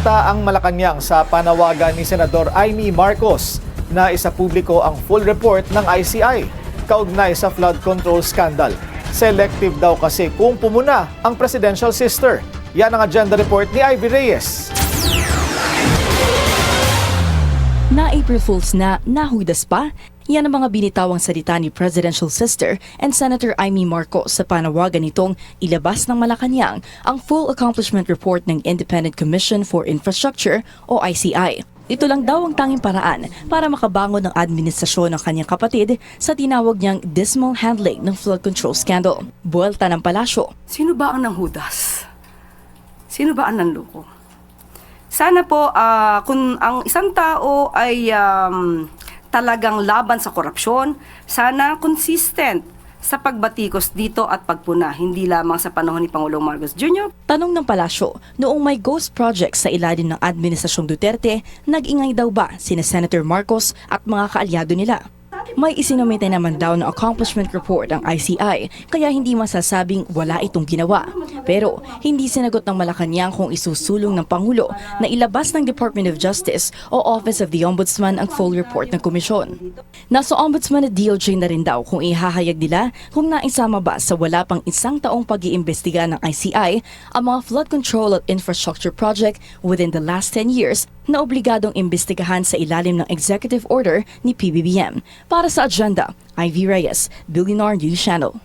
Alerta ang Malacanang sa panawagan ni Senador Amy Marcos na isapubliko ang full report ng ICI kaugnay sa flood control scandal. Selective daw kasi kung pumuna ang presidential sister. Yan ang agenda report ni Ivy Reyes. Na April Fools na nahudas pa, yan ang mga binitawang salita ni Presidential Sister and Senator Amy Marcos sa panawagan nitong ilabas ng Malacanang ang Full Accomplishment Report ng Independent Commission for Infrastructure o ICI. Ito lang daw ang tanging paraan para makabangon ng administrasyon ng kanyang kapatid sa tinawag niyang dismal handling ng flood control scandal. Buwelta ng palasyo. Sino ba ang nanghudas? Sino ba ang nanloko? Sana po kung ang isang tao ay talagang laban sa korupsyon, sana consistent sa pagbatikos dito at pagpuna, hindi lamang sa panahon ni Pangulong Marcos Jr. Tanong ng palasyo, noong may ghost projects sa ilalim ng Administrasyong Duterte, nag-ingay daw ba sina Senator Marcos at mga kaalyado nila? May isinumite naman daw ng accomplishment report ang ICI, kaya hindi masasabing wala itong ginawa. Pero hindi sinagot ng Malacanang kung isusulong ng Pangulo na ilabas ng Department of Justice o Office of the Ombudsman ang full report ng komisyon. Nasa Ombudsman at DOJ na rin daw kung ihahayag nila kung naisama ba sa wala pang isang taong pag-iimbestiga ng ICI ang mga flood control at infrastructure project within the last 10 years na obligadong imbestigahan sa ilalim ng executive order ni PBBM. Para sa agenda, Ivy Reyes, Billionaire News Channel.